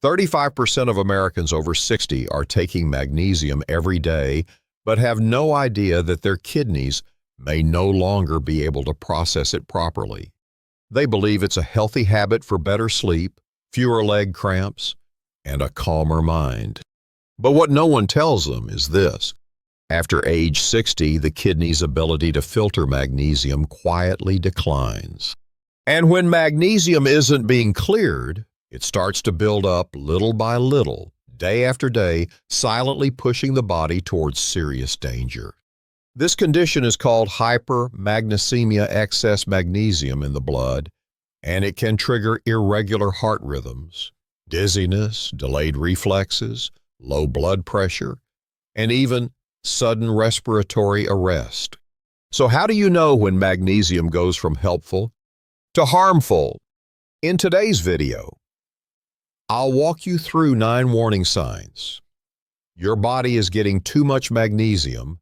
35% of Americans over 60 are taking magnesium every day, but have no idea that their kidneys may no longer be able to process it properly. They believe it's a healthy habit for better sleep, fewer leg cramps, and a calmer mind. But what no one tells them is this. After age 60, the kidney's ability to filter magnesium quietly declines. And when magnesium isn't being cleared, it starts to build up little by little, day after day, silently pushing the body towards serious danger. This condition is called hypermagnesemia, excess magnesium in the blood, and it can trigger irregular heart rhythms, dizziness, delayed reflexes, low blood pressure, and even sudden respiratory arrest. So how do you know when magnesium goes from helpful to harmful? In today's video, I'll walk you through 9 warning signs. Your body is getting too much magnesium,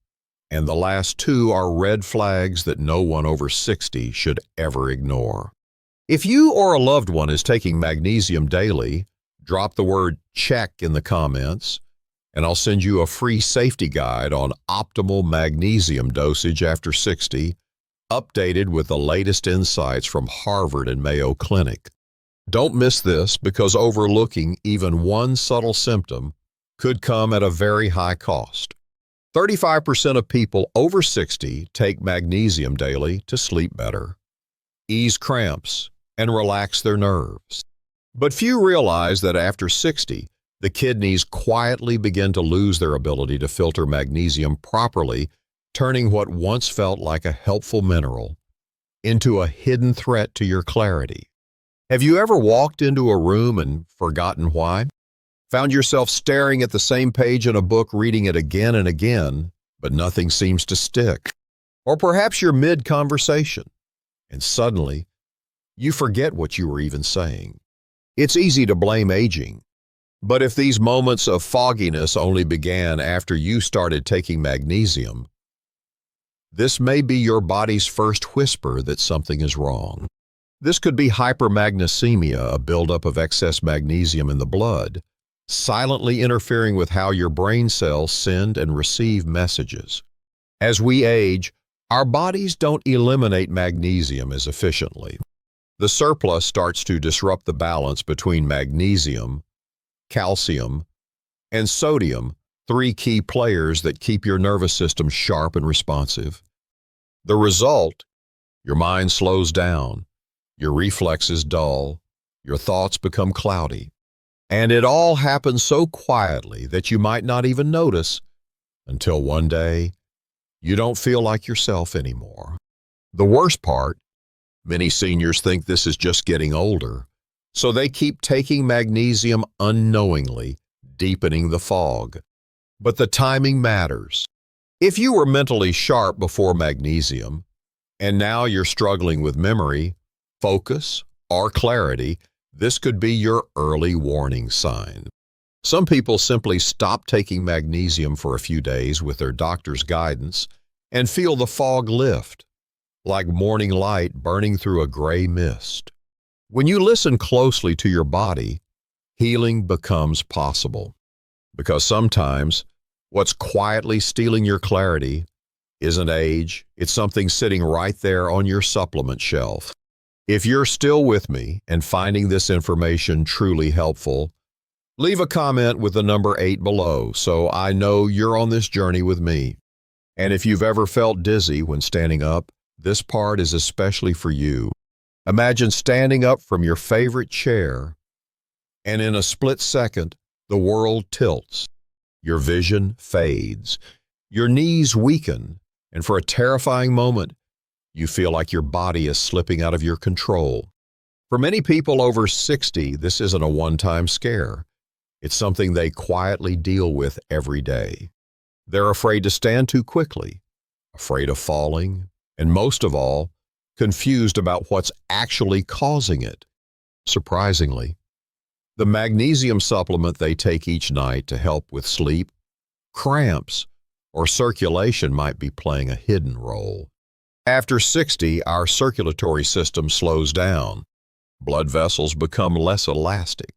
and the last 2 are red flags that no one over 60 should ever ignore. If you or a loved one is taking magnesium daily, drop the word check in the comments, and I'll send you a free safety guide on optimal magnesium dosage after 60, updated with the latest insights from Harvard and Mayo Clinic. Don't miss this, because overlooking even one subtle symptom could come at a very high cost. 35% of people over 60 take magnesium daily to sleep better, ease cramps, and relax their nerves. But few realize that after 60, the kidneys quietly begin to lose their ability to filter magnesium properly, turning what once felt like a helpful mineral into a hidden threat to your clarity. Have you ever walked into a room and forgotten why? Found yourself staring at the same page in a book, reading it again and again, but nothing seems to stick? Or perhaps you're mid-conversation, and suddenly you forget what you were even saying. It's easy to blame aging. But if these moments of fogginess only began after you started taking magnesium, this may be your body's first whisper that something is wrong. This could be hypermagnesemia, a buildup of excess magnesium in the blood, silently interfering with how your brain cells send and receive messages. As we age, our bodies don't eliminate magnesium as efficiently. The surplus starts to disrupt the balance between magnesium, calcium, and sodium, 3 key players that keep your nervous system sharp and responsive. The result: your mind slows down, your reflexes dull, your thoughts become cloudy. And it all happens so quietly that you might not even notice until one day you don't feel like yourself anymore. The worst part: many seniors think this is just getting older, so they keep taking magnesium unknowingly, deepening the fog. But the timing matters. If you were mentally sharp before magnesium, and now you're struggling with memory, focus, or clarity, this could be your early warning sign. Some people simply stop taking magnesium for a few days with their doctor's guidance and feel the fog lift, like morning light burning through a gray mist. When you listen closely to your body, healing becomes possible. Because sometimes what's quietly stealing your clarity isn't age, it's something sitting right there on your supplement shelf. If you're still with me and finding this information truly helpful, leave a comment with the number 8 below so I know you're on this journey with me. And if you've ever felt dizzy when standing up, this part is especially for you. Imagine standing up from your favorite chair, and in a split second, the world tilts. Your vision fades. Your knees weaken, and for a terrifying moment, you feel like your body is slipping out of your control. For many people over 60, this isn't a one-time scare. It's something they quietly deal with every day. They're afraid to stand too quickly, afraid of falling, and most of all, confused about what's actually causing it. Surprisingly, the magnesium supplement they take each night to help with sleep, cramps, or circulation might be playing a hidden role. After 60, our circulatory system slows down. Blood vessels become less elastic.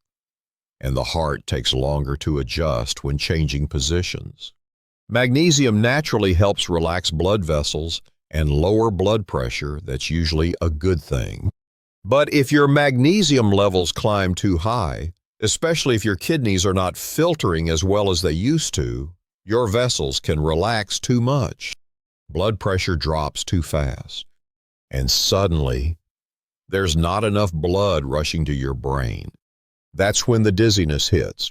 and the heart takes longer to adjust when changing positions. Magnesium naturally helps relax blood vessels and lower blood pressure. That's usually a good thing. But if your magnesium levels climb too high, especially if your kidneys are not filtering as well as they used to, your vessels can relax too much. Blood pressure drops too fast, and suddenly, there's not enough blood rushing to your brain. That's when the dizziness hits.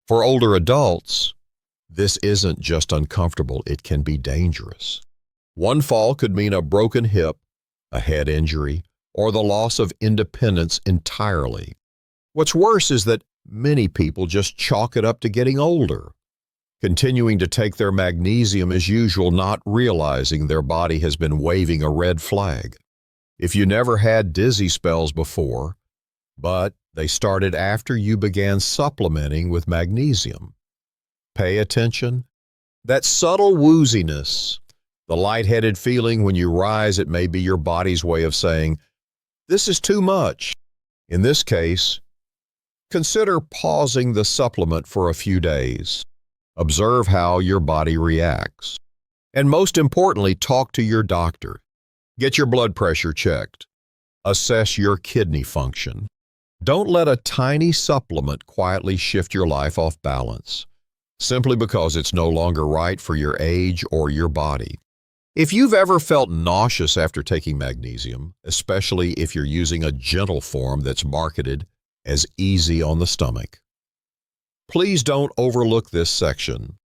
For older adults, this isn't just uncomfortable, it can be dangerous. One fall could mean a broken hip, a head injury, or the loss of independence entirely. What's worse is that many people just chalk it up to getting older, continuing to take their magnesium as usual, not realizing their body has been waving a red flag. If you never had dizzy spells before, but they started after you began supplementing with magnesium, pay attention. That subtle wooziness, the lightheaded feeling when you rise, it may be your body's way of saying, "This is too much." In this case, consider pausing the supplement for a few days. Observe how your body reacts. And most importantly, talk to your doctor. Get your blood pressure checked. Assess your kidney function. Don't let a tiny supplement quietly shift your life off balance, simply because it's no longer right for your age or your body. If you've ever felt nauseous after taking magnesium, especially if you're using a gentle form that's marketed as easy on the stomach, please don't overlook this section,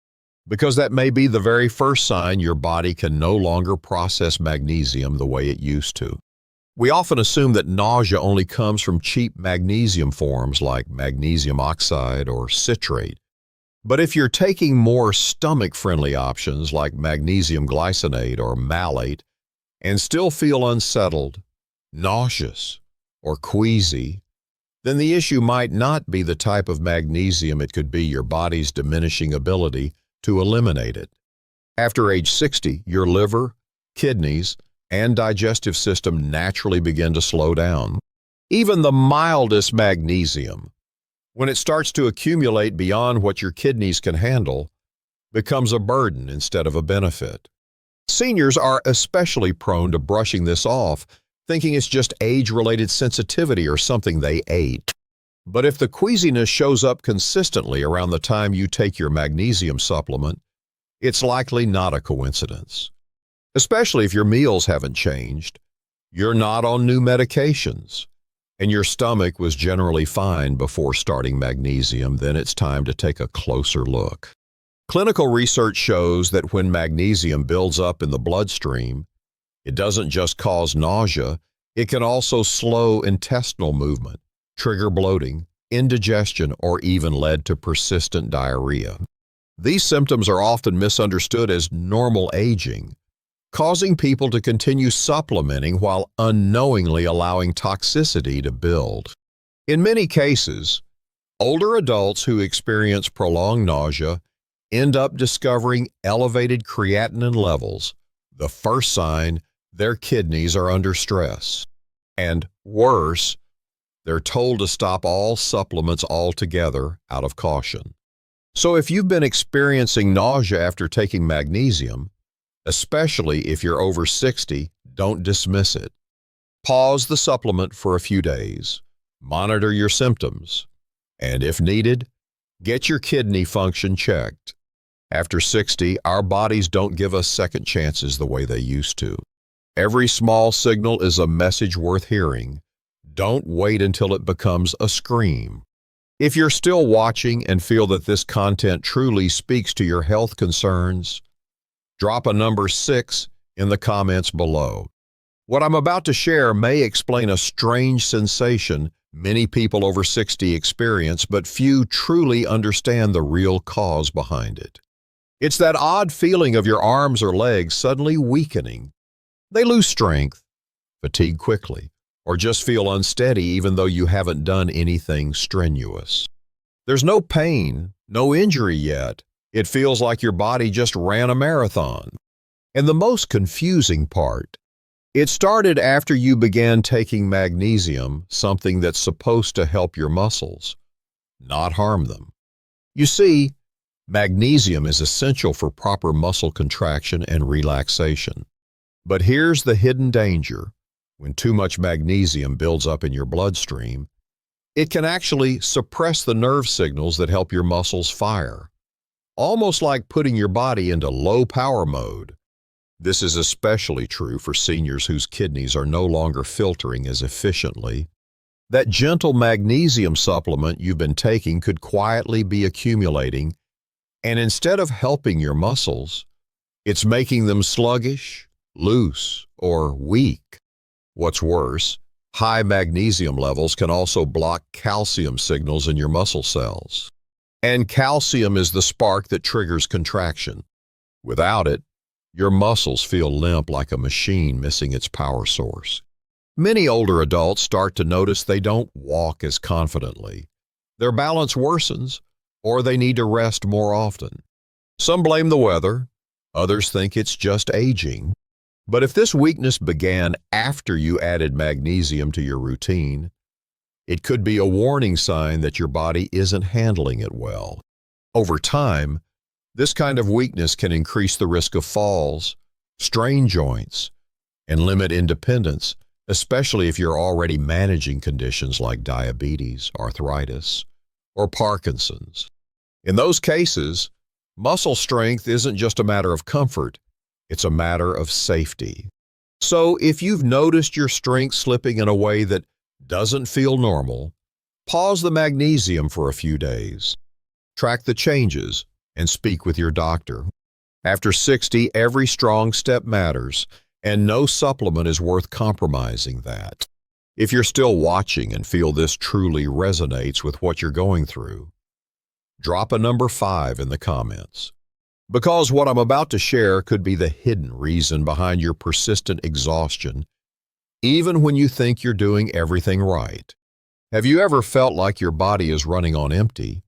because that may be the very first sign your body can no longer process magnesium the way it used to. We often assume that nausea only comes from cheap magnesium forms like magnesium oxide or citrate. But if you're taking more stomach-friendly options like magnesium glycinate or malate and still feel unsettled, nauseous, or queasy, then the issue might not be the type of magnesium, it could be your body's diminishing ability to eliminate it. After age 60, your liver, kidneys, and digestive system naturally begin to slow down. Even the mildest magnesium, when it starts to accumulate beyond what your kidneys can handle, becomes a burden instead of a benefit. Seniors are especially prone to brushing this off, thinking it's just age-related sensitivity or something they ate. But if the queasiness shows up consistently around the time you take your magnesium supplement, it's likely not a coincidence. Especially if your meals haven't changed, you're not on new medications, and your stomach was generally fine before starting magnesium, then it's time to take a closer look. Clinical research shows that when magnesium builds up in the bloodstream, it doesn't just cause nausea, it can also slow intestinal movement, trigger bloating, indigestion, or even lead to persistent diarrhea. These symptoms are often misunderstood as normal aging, causing people to continue supplementing while unknowingly allowing toxicity to build. In many cases, older adults who experience prolonged nausea end up discovering elevated creatinine levels, the first sign their kidneys are under stress. And worse, they're told to stop all supplements altogether out of caution. So if you've been experiencing nausea after taking magnesium, especially if you're over 60, don't dismiss it. Pause the supplement for a few days, monitor your symptoms, and if needed, get your kidney function checked. After 60, our bodies don't give us second chances the way they used to. Every small signal is a message worth hearing. Don't wait until it becomes a scream. If you're still watching and feel that this content truly speaks to your health concerns, drop a number 6 in the comments below. What I'm about to share may explain a strange sensation many people over 60 experience, but few truly understand the real cause behind it. It's that odd feeling of your arms or legs suddenly weakening. They lose strength, fatigue quickly, or just feel unsteady even though you haven't done anything strenuous. There's no pain, no injury yet. It feels like your body just ran a marathon. And the most confusing part, it started after you began taking magnesium, something that's supposed to help your muscles, not harm them. You see, magnesium is essential for proper muscle contraction and relaxation. But here's the hidden danger. When too much magnesium builds up in your bloodstream, it can actually suppress the nerve signals that help your muscles fire, almost like putting your body into low power mode. This is especially true for seniors whose kidneys are no longer filtering as efficiently. That gentle magnesium supplement you've been taking could quietly be accumulating, and instead of helping your muscles, it's making them sluggish, loose, or weak. What's worse, high magnesium levels can also block calcium signals in your muscle cells. And calcium is the spark that triggers contraction. Without it, your muscles feel limp like a machine missing its power source. Many older adults start to notice they don't walk as confidently. Their balance worsens, or they need to rest more often. Some blame the weather, others think it's just aging. But if this weakness began after you added magnesium to your routine, it could be a warning sign that your body isn't handling it well. Over time, this kind of weakness can increase the risk of falls, strain joints, and limit independence, especially if you're already managing conditions like diabetes, arthritis, or Parkinson's. In those cases, muscle strength isn't just a matter of comfort, it's a matter of safety. So if you've noticed your strength slipping in a way that doesn't feel normal, pause the magnesium for a few days. Track the changes and speak with your doctor. After 60, every strong step matters, and no supplement is worth compromising that. If you're still watching and feel this truly resonates with what you're going through, drop a number 5 in the comments. Because what I'm about to share could be the hidden reason behind your persistent exhaustion, even when you think you're doing everything right. Have you ever felt like your body is running on empty?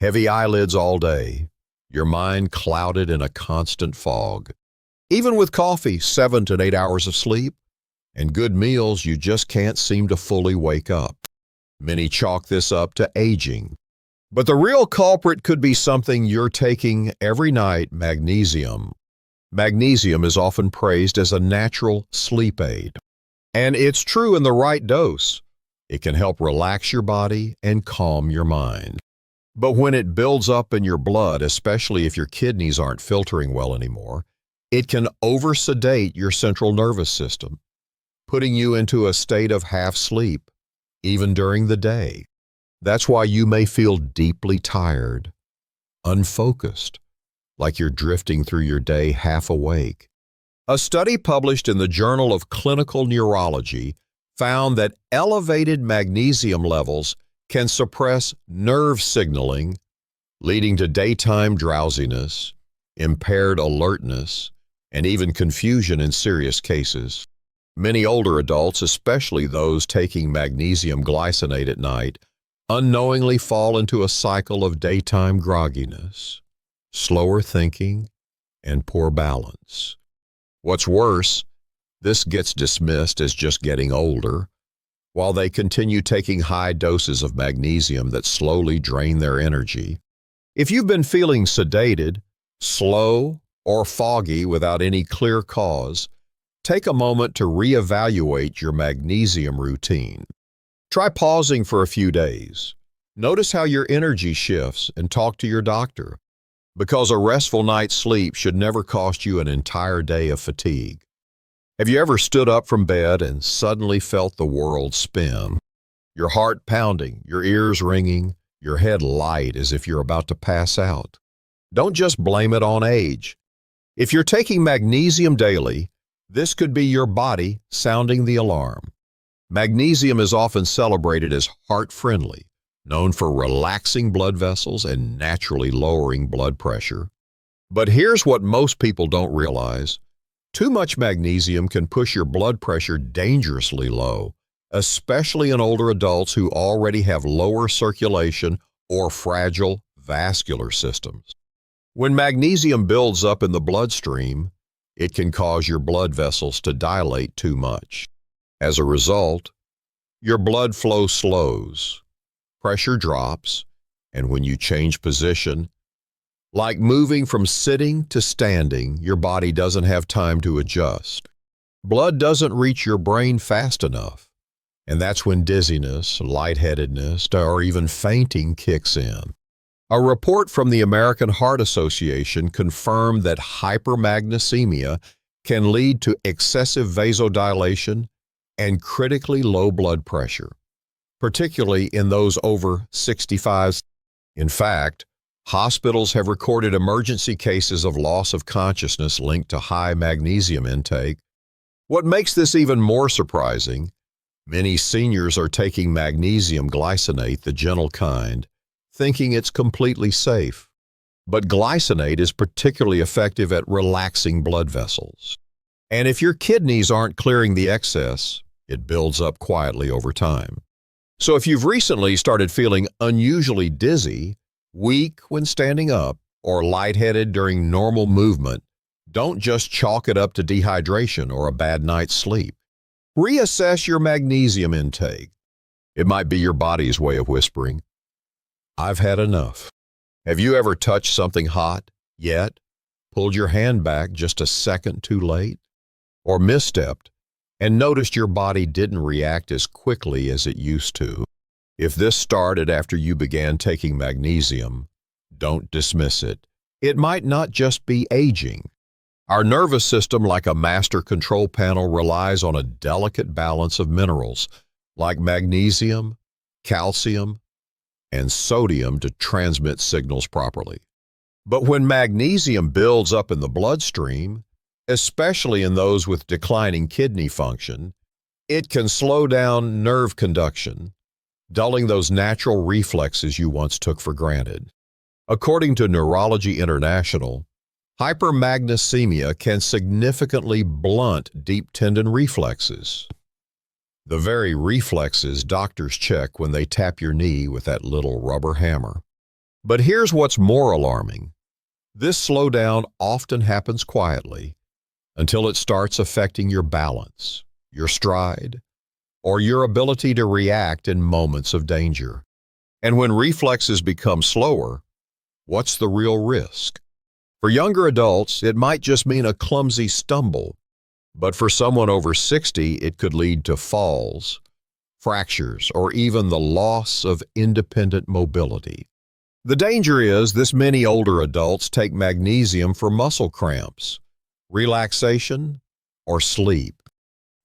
Heavy eyelids all day, your mind clouded in a constant fog. Even with coffee, 7 to 8 hours of sleep, and good meals, you just can't seem to fully wake up. Many chalk this up to aging. But the real culprit could be something you're taking every night: magnesium. Magnesium is often praised as a natural sleep aid. And it's true in the right dose. It can help relax your body and calm your mind. But when it builds up in your blood, especially if your kidneys aren't filtering well anymore, it can oversedate your central nervous system, putting you into a state of half sleep, even during the day. That's why you may feel deeply tired, unfocused, like you're drifting through your day half awake. A study published in the Journal of Clinical Neurology found that elevated magnesium levels can suppress nerve signaling, leading to daytime drowsiness, impaired alertness, and even confusion in serious cases. Many older adults, especially those taking magnesium glycinate at night, unknowingly fall into a cycle of daytime grogginess, slower thinking, and poor balance. What's worse, this gets dismissed as just getting older, while they continue taking high doses of magnesium that slowly drain their energy. If you've been feeling sedated, slow, or foggy without any clear cause, take a moment to reevaluate your magnesium routine. Try pausing for a few days. Notice how your energy shifts and talk to your doctor, because a restful night's sleep should never cost you an entire day of fatigue. Have you ever stood up from bed and suddenly felt the world spin? Your heart pounding, your ears ringing, your head light as if you're about to pass out. Don't just blame it on age. If you're taking magnesium daily, this could be your body sounding the alarm. Magnesium is often celebrated as heart-friendly, known for relaxing blood vessels and naturally lowering blood pressure. But here's what most people don't realize. Too much magnesium can push your blood pressure dangerously low, especially in older adults who already have lower circulation or fragile vascular systems. When magnesium builds up in the bloodstream, it can cause your blood vessels to dilate too much. As a result, your blood flow slows, pressure drops, And when you change position, like moving from sitting to standing, your body doesn't have time to adjust. Blood doesn't reach your brain fast enough. And that's when dizziness, lightheadedness, or even fainting kicks in. A report from the American Heart Association confirmed that hypermagnesemia can lead to excessive vasodilation and critically low blood pressure, particularly in those over 65. In fact, hospitals have recorded emergency cases of loss of consciousness linked to high magnesium intake. What makes this even more surprising, many seniors are taking magnesium glycinate, the gentle kind, thinking it's completely safe. But glycinate is particularly effective at relaxing blood vessels. And if your kidneys aren't clearing the excess, it builds up quietly over time. So if you've recently started feeling unusually dizzy, weak when standing up, or lightheaded during normal movement, don't just chalk it up to dehydration or a bad night's sleep. Reassess your magnesium intake. It might be your body's way of whispering, "I've had enough." Have you ever touched something hot, yet pulled your hand back just a second too late? Or misstepped and noticed your body didn't react as quickly as it used to? If this started after you began taking magnesium, don't dismiss it. It might not just be aging. Our nervous system, like a master control panel, relies on a delicate balance of minerals like magnesium, calcium, and sodium to transmit signals properly. But when magnesium builds up in the bloodstream, especially in those with declining kidney function, it can slow down nerve conduction, dulling those natural reflexes you once took for granted. According to Neurology International, hypermagnesemia can significantly blunt deep tendon reflexes, the very reflexes doctors check when they tap your knee with that little rubber hammer. But here's what's more alarming. This slowdown often happens quietly until it starts affecting your balance, your stride, or your ability to react in moments of danger. And when reflexes become slower, what's the real risk? For younger adults, it might just mean a clumsy stumble, but for someone over 60, it could lead to falls, fractures, or even the loss of independent mobility. The danger is this many older adults take magnesium for muscle cramps, relaxation, or sleep,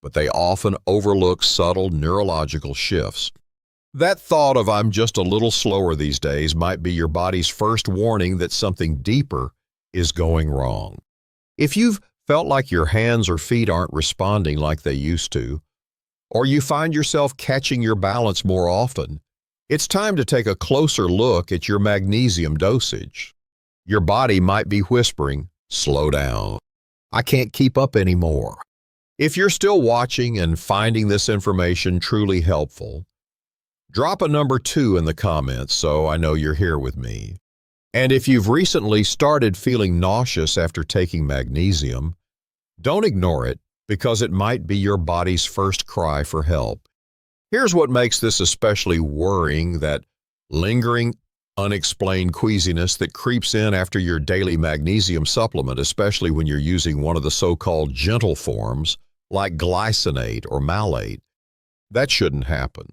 but they often overlook subtle neurological shifts. That thought of "I'm just a little slower these days" might be your body's first warning that something deeper is going wrong. If you've felt like your hands or feet aren't responding like they used to, or you find yourself catching your balance more often, it's time to take a closer look at your magnesium dosage. Your body might be whispering, "Slow down. I can't keep up anymore." If you're still watching and finding this information truly helpful, drop a number 2 in the comments so I know you're here with me. And if you've recently started feeling nauseous after taking magnesium, don't ignore it, because it might be your body's first cry for help. Here's what makes this especially worrying: that lingering, unexplained queasiness that creeps in after your daily magnesium supplement, especially when you're using one of the so-called gentle forms like glycinate or malate. That shouldn't happen.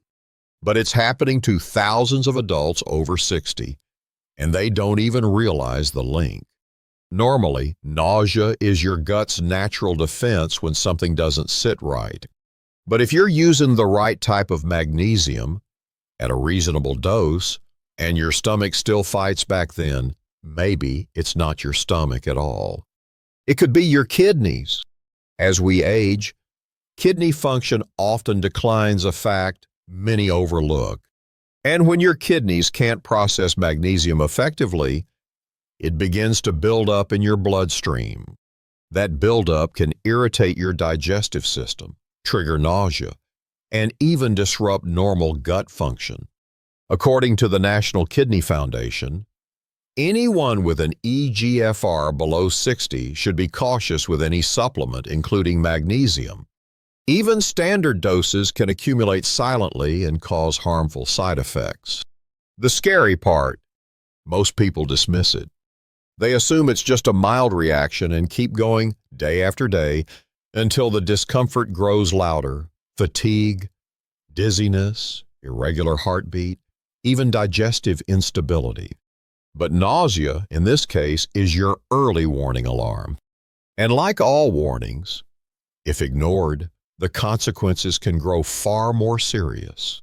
But it's happening to thousands of adults over 60, and they don't even realize the link. Normally, nausea is your gut's natural defense when something doesn't sit right. But if you're using the right type of magnesium at a reasonable dose and your stomach still fights back, then maybe it's not your stomach at all. It could be your kidneys. As we age, kidney function often declines, a fact many overlook. And when your kidneys can't process magnesium effectively, it begins to build up in your bloodstream. That buildup can irritate your digestive system, trigger nausea, and even disrupt normal gut function. According to the National Kidney Foundation, anyone with an eGFR below 60 should be cautious with any supplement, including magnesium. Even standard doses can accumulate silently and cause harmful side effects. The scary part: Most people dismiss it. They assume it's just a mild reaction and keep going day after day until the discomfort grows louder. Fatigue, dizziness, irregular heartbeat, even digestive instability. But nausea, in this case, is your early warning alarm. And like all warnings, if ignored, the consequences can grow far more serious.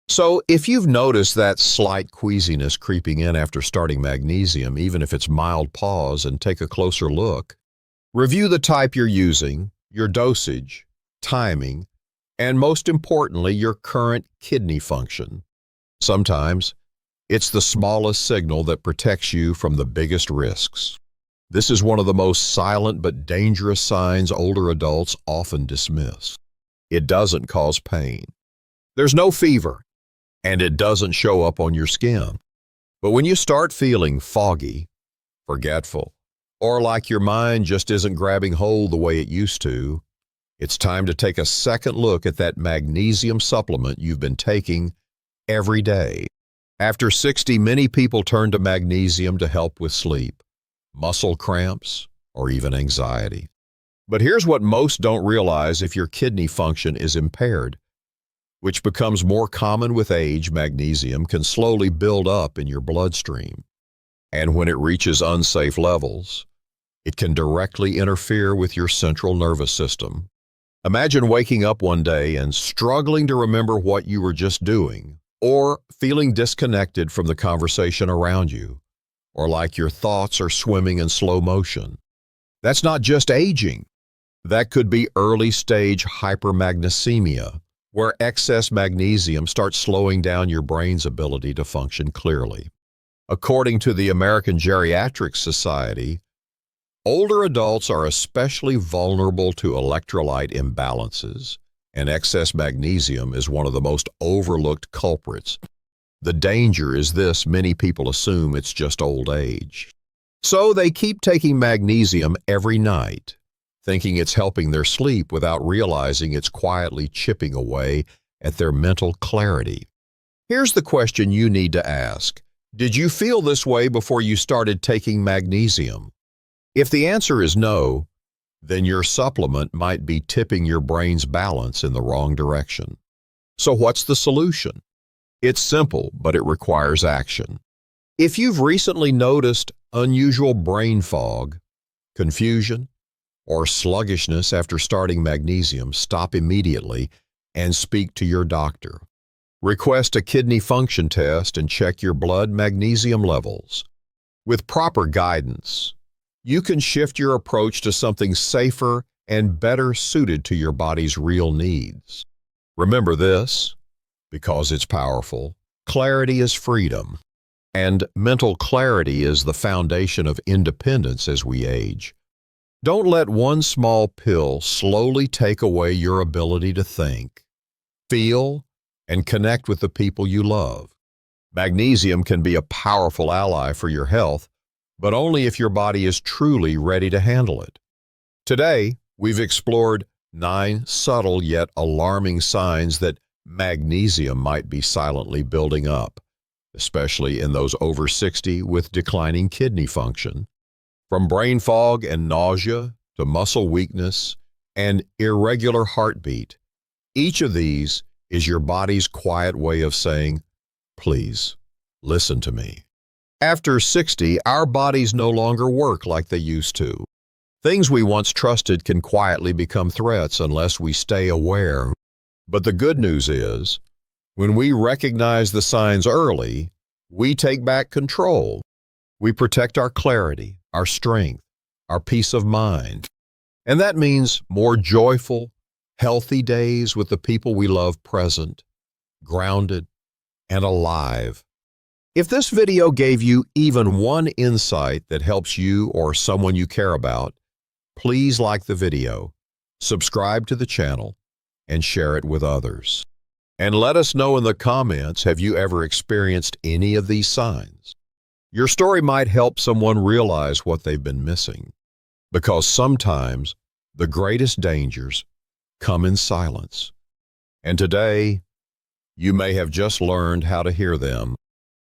So if you've noticed that slight queasiness creeping in after starting magnesium, even if it's mild, pause and take a closer look. Review the type you're using, your dosage, timing, and most importantly, your current kidney function. Sometimes, it's the smallest signal that protects you from the biggest risks. This is one of the most silent but dangerous signs older adults often dismiss. It doesn't cause pain. There's no fever, and it doesn't show up on your skin. But when you start feeling foggy, forgetful, or like your mind just isn't grabbing hold the way it used to, it's time to take a second look at that magnesium supplement you've been taking every day. After 60, many people turn to magnesium to help with sleep, muscle cramps, or even anxiety. But here's what most don't realize: if your kidney function is impaired, which becomes more common with age, magnesium can slowly build up in your bloodstream. And when it reaches unsafe levels, it can directly interfere with your central nervous system. Imagine waking up one day and struggling to remember what you were just doing, or feeling disconnected from the conversation around you, or like your thoughts are swimming in slow motion. That's not just aging. That could be early-stage hypermagnesemia, where excess magnesium starts slowing down your brain's ability to function clearly. According to the American Geriatric Society, older adults are especially vulnerable to electrolyte imbalances, and excess magnesium is one of the most overlooked culprits. The danger is this: many people assume it's just old age. So they keep taking magnesium every night, thinking it's helping their sleep without realizing it's quietly chipping away at their mental clarity. Here's the question you need to ask: did you feel this way before you started taking magnesium? If the answer is no, then your supplement might be tipping your brain's balance in the wrong direction. So what's the solution? It's simple, but it requires action. If you've recently noticed unusual brain fog, confusion, or sluggishness after starting magnesium, stop immediately and speak to your doctor. Request a kidney function test and check your blood magnesium levels. With proper guidance, you can shift your approach to something safer and better suited to your body's real needs. Remember this, because it's powerful: clarity is freedom, and mental clarity is the foundation of independence as we age. Don't let one small pill slowly take away your ability to think, feel, and connect with the people you love. Magnesium can be a powerful ally for your health, but only if your body is truly ready to handle it. Today, we've explored 9 subtle yet alarming signs that magnesium might be silently building up, especially in those over 60 with declining kidney function. From brain fog and nausea to muscle weakness and irregular heartbeat, each of these is your body's quiet way of saying, "Please, listen to me." After 60, our bodies no longer work like they used to. Things we once trusted can quietly become threats unless we stay aware. But the good news is, when we recognize the signs early, we take back control. We protect our clarity, our strength, our peace of mind. And that means more joyful, healthy days with the people we love present, grounded, and alive. If this video gave you even one insight that helps you or someone you care about, please like the video, subscribe to the channel, and share it with others. And let us know in the comments, have you ever experienced any of these signs? Your story might help someone realize what they've been missing, because sometimes the greatest dangers come in silence. And today, you may have just learned how to hear them.